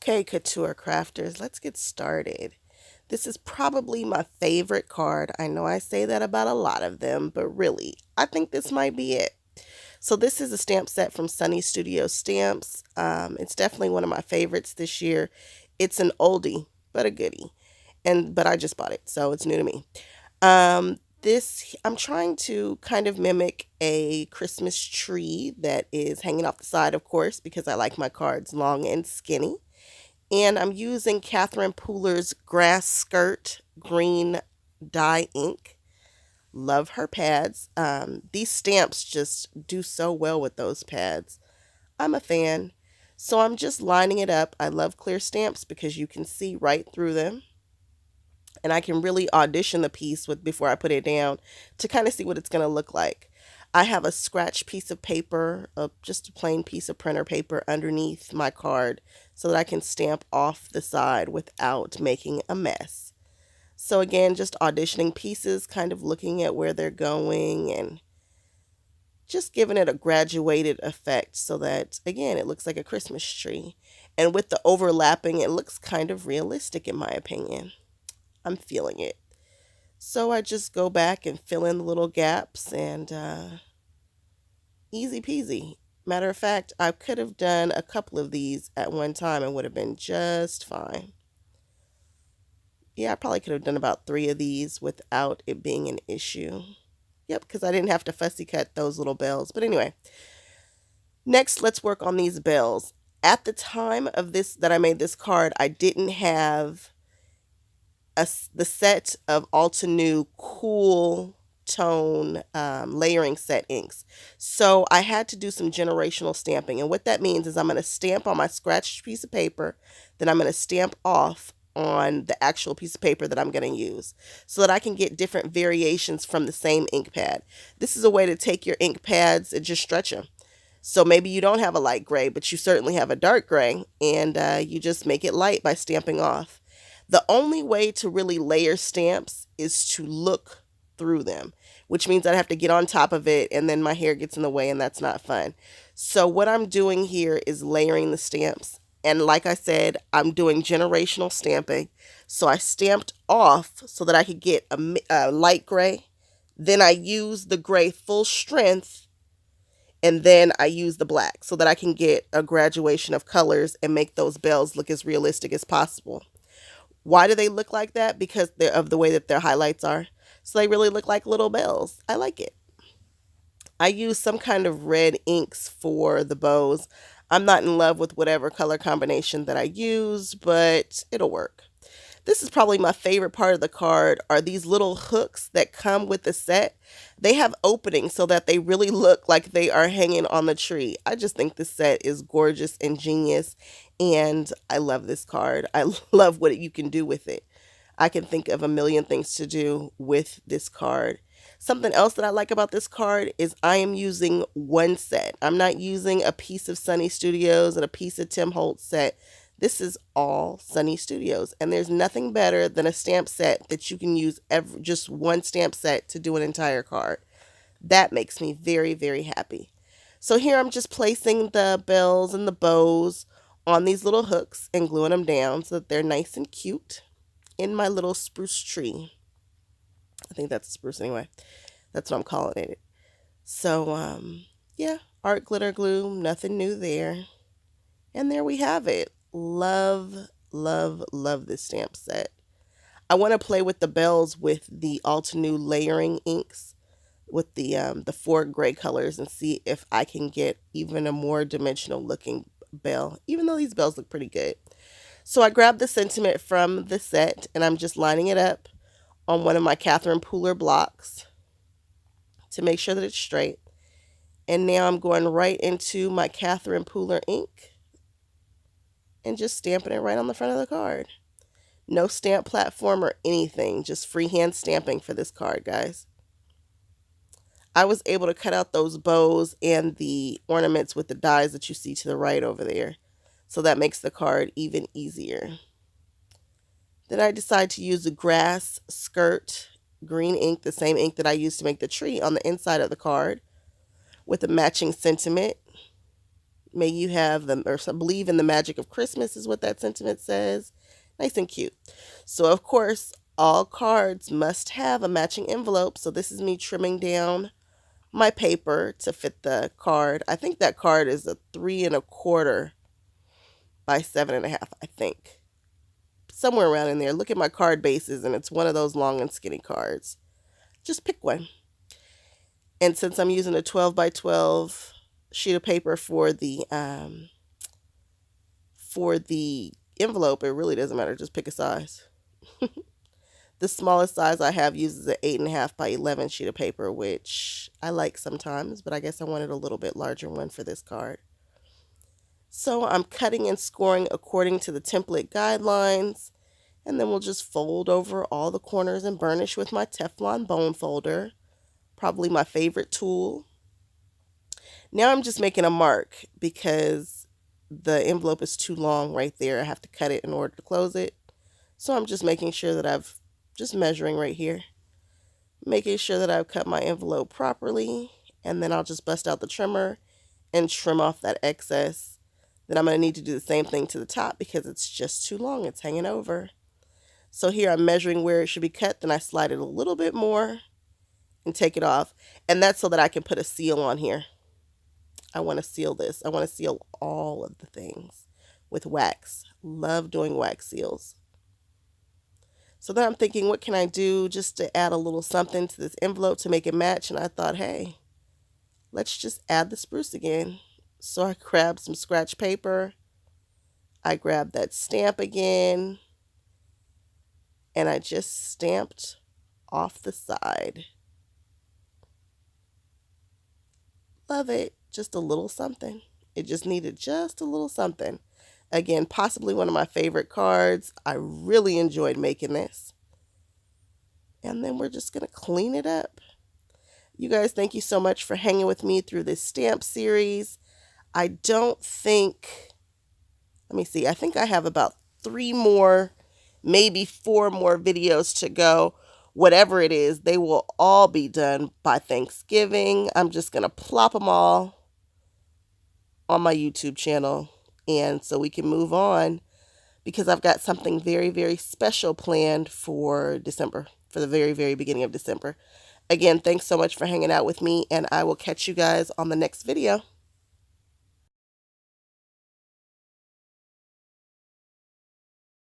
Okay, Couture Crafters, let's get started. This is probably my favorite card. I know I say that about a lot of them, but really, I think this might be it. So this is a stamp set from Sunny Studio Stamps. It's definitely one of my favorites this year. It's an oldie, but a goodie. But I just bought it, so it's new to me. This I'm trying to kind of mimic a Christmas tree that is hanging off the side, of course, because I like my cards long and skinny. And I'm using Catherine Pooler's Grass Skirt Green Dye Ink. Love her pads. These stamps just do so well with those pads. I'm a fan. So I'm just lining it up. I love clear stamps because you can see right through them. And I can really audition the piece with before I put it down to kind of see what it's going to look like. I have a scratch piece of paper, just a plain piece of printer paper underneath my card so that I can stamp off the side without making a mess. So again, just auditioning pieces, kind of looking at where they're going and just giving it a graduated effect so that, again, it looks like a Christmas tree. And with the overlapping, it looks kind of realistic in my opinion. I'm feeling it. So I just go back and fill in the little gaps and easy peasy. Matter of fact, I could have done a couple of these at one time and would have been just fine. Yeah, I probably could have done about three of these without it being an issue. Yep, because I didn't have to fussy cut those little bells. But anyway, next let's work on these bells. At the time of this that I made this card, I didn't have the set of Altenew Cool Tone layering set inks. So I had to do some generational stamping. And what that means is I'm going to stamp on my scratched piece of paper, then I'm going to stamp off on the actual piece of paper that I'm going to use so that I can get different variations from the same ink pad. This is a way to take your ink pads and just stretch them. So maybe you don't have a light gray, but you certainly have a dark gray, and you just make it light by stamping off. The only way to really layer stamps is to look through them, which means I'd have to get on top of it and then my hair gets in the way and that's not fun. So what I'm doing here is layering the stamps. And like I said, I'm doing generational stamping. So I stamped off so that I could get a light gray. Then I use the gray full strength. And then I use the black so that I can get a graduation of colors and make those bells look as realistic as possible. Why do they look like that? Because they're of the way that their highlights are. So they really look like little bells. I like it. I use some kind of red inks for the bows. I'm not in love with whatever color combination that I use, but it'll work. This is probably my favorite part of the card are these little hooks that come with the set. They have openings so that they really look like they are hanging on the tree. I just think this set is gorgeous and genius, and I love this card. I love what you can do with it. I can think of a million things to do with this card. Something else that I like about this card is I am using one set. I'm not using a piece of Sunny Studios and a piece of Tim Holtz set. This is all Sunny Studios, and there's nothing better than a stamp set that you can use just one stamp set to do an entire card. That makes me very, very happy. So here I'm just placing the bells and the bows on these little hooks and gluing them down so that they're nice and cute in my little spruce tree. I think that's a spruce anyway. That's what I'm calling it. So, yeah, art glitter glue, nothing new there. And there we have it. Love, love, love this stamp set. I want to play with the bells with the Altenew layering inks with the four gray colors and see if I can get even a more dimensional looking bell, even though these bells look pretty good. So I grabbed the sentiment from the set and I'm just lining it up on one of my Catherine Pooler blocks to make sure that it's straight. And now I'm going right into my Catherine Pooler ink and just stamping it right on the front of the card. No stamp platform or anything, just freehand stamping for this card, guys. I was able to cut out those bows and the ornaments with the dies that you see to the right over there. So that makes the card even easier. Then I decide to use the Grass Skirt green ink, the same ink that I used to make the tree on the inside of the card, with a matching sentiment. May you have them, or believe in the magic of Christmas is what that sentiment says. Nice and cute. So, of course, all cards must have a matching envelope. So this is me trimming down my paper to fit the card. I think that card is a 3 1/4 by 7 1/2, I think. Somewhere around in there. Look at my card bases, and it's one of those long and skinny cards. Just pick one. And since I'm using a 12 by 12 sheet of paper for the envelope, it really doesn't matter. Just pick a size. The smallest size I have uses an 8 1/2 by 11 sheet of paper, which I like sometimes, but I guess I wanted a little bit larger one for this card. So I'm cutting and scoring according to the template guidelines, and then we'll just fold over all the corners and burnish with my Teflon bone folder, probably my favorite tool. Now I'm just making a mark because the envelope is too long right there. I have to cut it in order to close it. So I'm just making sure that I've just measuring right here, making sure that I've cut my envelope properly, and then I'll just bust out the trimmer and trim off that excess. Then I'm going to need to do the same thing to the top because it's just too long. It's hanging over. So here I'm measuring where it should be cut, then I slide it a little bit more and take it off. And that's so that I can put a seal on here. I want to seal this. I want to seal all of the things with wax. Love doing wax seals. So then I'm thinking, what can I do just to add a little something to this envelope to make it match? And I thought, hey, let's just add the spruce again. So I grabbed some scratch paper. I grabbed that stamp again. And I just stamped off the side. Love it. Just a little something. It just needed just a little something. Again, possibly one of my favorite cards. I really enjoyed making this. And then we're just going to clean it up. You guys, thank you so much for hanging with me through this stamp series. I don't think, let me see, I think I have about 3 more, maybe 4 more videos to go. Whatever it is, they will all be done by Thanksgiving. I'm just going to plop them all on my YouTube channel. And so we can move on because I've got something very, very special planned for December, for the very, very beginning of December. Again, thanks so much for hanging out with me, and I will catch you guys on the next video.